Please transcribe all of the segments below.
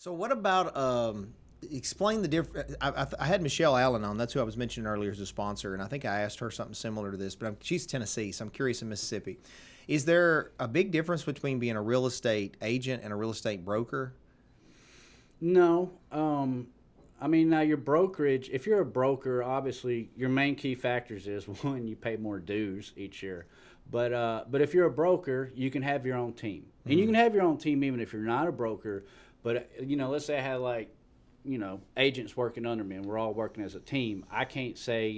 So what about explain the difference? I had Michelle Allen on. That's who I was mentioning earlier as a sponsor, and I think I asked her something similar to this. But she's Tennessee, so I'm curious in Mississippi. Is there a big difference between being a real estate agent and a real estate broker? No. I mean, now your brokerage, if you're a broker, obviously your main key factors is one, you pay more dues each year. But if you're a broker, you can have your own team. And you can have your own team even if you're not a broker. But, let's say I had agents working under me and we're all working as a team. I can't say,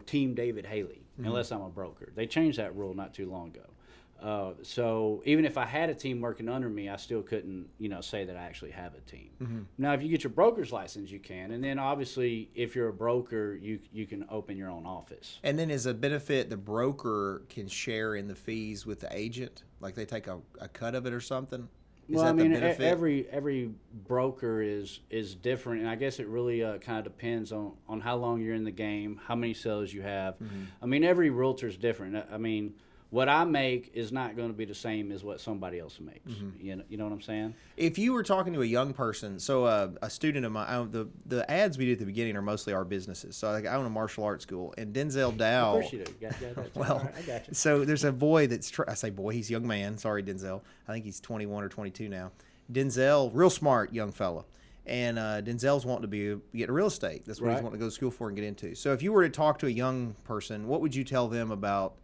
team David Hailey unless I'm a broker. They changed that rule not too long ago. So even if I had a team working under me, I still couldn't, say that I actually have a team. Now, if you get your broker's license, you can. And then obviously, if you're a broker, you can open your own office. And then as a benefit, the broker can share in the fees with the agent, like they take a cut of it or something. Well, I mean, every broker is different, and I guess it really kind of depends on how long you're in the game, how many sales you have. I mean, every realtor is different. I mean, what I make is not going to be the same as what somebody else makes. You know what I'm saying? If you were talking to a young person, so a student of mine, the ads we do at the beginning are mostly our businesses. So I own a martial arts school, and Denzel Dow. Of course you do. Got Well, right, I got you. so there's a boy I say boy, he's a young man. Sorry, Denzel. I think he's 21 or 22 now. Denzel, real smart young fella. And Denzel's wanting to get real estate. That's what he's wanting to go to school for and get into. So if you were to talk to a young person, what would you tell them about,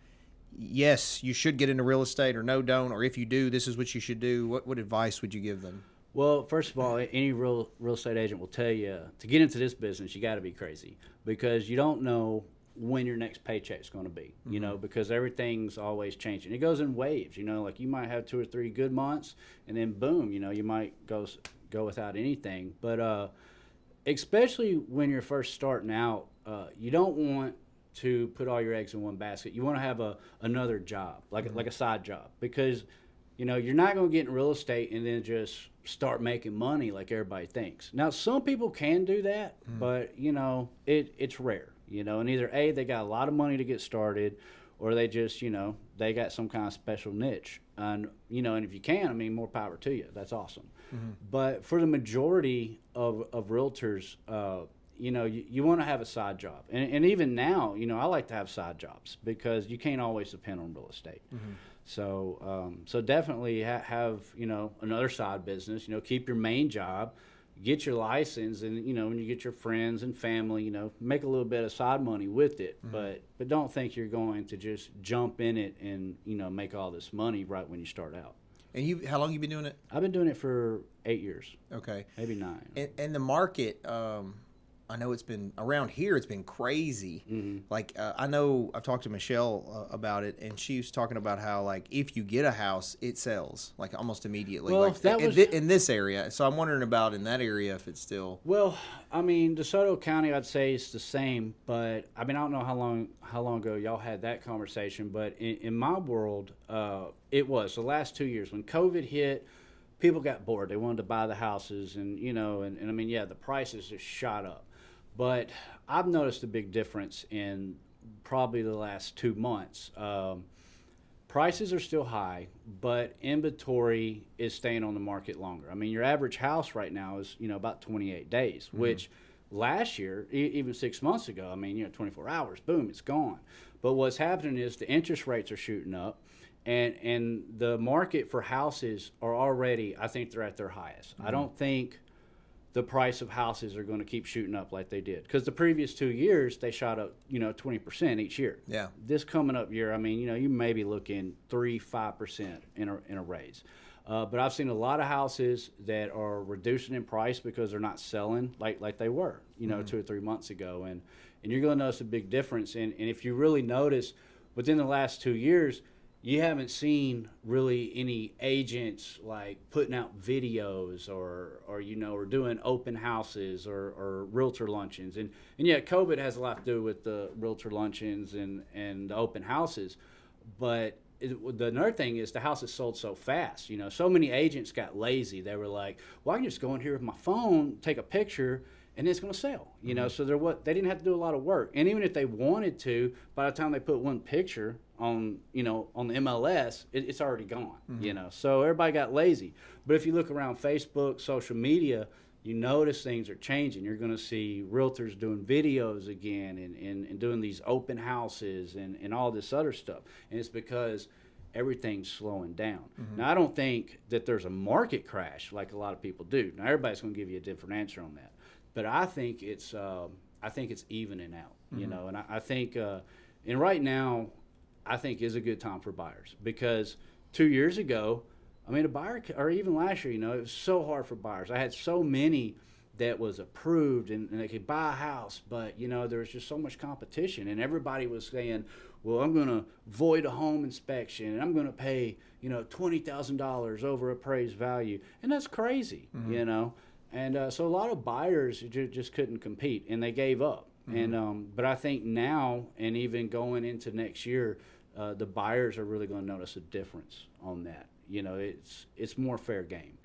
yes, you should get into real estate, or no, don't, or if you do, this is what you should do? What advice would you give them? Well, first of all, any real estate agent will tell you to get into this business, you got to be crazy because you don't know when your next paycheck is going to be, because everything's always changing. It goes in waves, like you might have 2 or 3 good months and then boom, you might go without anything. But especially when you're first starting out, you don't want to put all your eggs in one basket. You want to have another job, like a side job, because you're not going to get in real estate and then just start making money like everybody thinks. Now, some people can do that, but it's rare. And either A, they got a lot of money to get started, or they just they got some kind of special niche. And and if you can, I mean, more power to you. That's awesome. But for the majority of realtors, you want to have a side job. And even now, I like to have side jobs because you can't always depend on real estate. So definitely have, another side business, keep your main job, get your license, and, when you get your friends and family, make a little bit of side money with it. But don't think you're going to just jump in it and, make all this money right when you start out. And how long you been doing it? I've been doing it for 8 years. Okay. Maybe 9. And the market, I know it's been around here. It's been crazy. Like I know I've talked to Michelle about it, and she was talking about how like if you get a house, it sells like almost immediately. Well, like that was in this area. So I'm wondering about in that area if it's still. Well, I mean, DeSoto County, I'd say it's the same, but I mean, I don't know how long ago y'all had that conversation, but in my world, it was the last 2 years when COVID hit. People got bored. They wanted to buy the houses, and and I mean, yeah, the prices just shot up. But I've noticed a big difference in probably the last 2 months. Prices are still high, but inventory is staying on the market longer. I mean, your average house right now is, about 28 days, which last year, even 6 months ago, I mean, 24 hours, boom, it's gone. But what's happening is the interest rates are shooting up, and the market for houses are already, I think they're at their highest. I don't think the price of houses are going to keep shooting up like they did. Because the previous 2 years, they shot up, 20% each year. Yeah. This coming up year, I mean, you may be looking 3-5% in a raise. But I've seen a lot of houses that are reducing in price because they're not selling like they were, 2 or 3 months ago. And you're going to notice a big difference. And if you really notice, within the last 2 years, you haven't seen really any agents like putting out videos or doing open houses or realtor luncheons. And yeah, COVID has a lot to do with the realtor luncheons and the open houses. But another thing is the houses sold so fast. So many agents got lazy. They were like, well, I can just go in here with my phone, take a picture, and it's going to sell, you know. So they didn't have to do a lot of work, and even if they wanted to, by the time they put one picture on, you know, on the MLS, it's already gone, you know. So everybody got lazy. But if you look around Facebook, social media, you notice things are changing. You're going to see realtors doing videos again and doing these open houses and all this other stuff. And it's because everything's slowing down. Now, I don't think that there's a market crash like a lot of people do. Now, everybody's going to give you a different answer on that. But I think it's evening out, you know. And I think, and right now, I think is a good time for buyers, because 2 years ago, I mean, a buyer, or even last year, you know, it was so hard for buyers. I had so many that was approved and they could buy a house, but, you know, there was just so much competition, and everybody was saying, well, I'm going to void a home inspection, and I'm going to pay, you know, $20,000 over appraised value. And that's crazy, you know. And so a lot of buyers just couldn't compete, and they gave up. And but I think now, and even going into next year, the buyers are really going to notice a difference on that. You know, it's more fair game.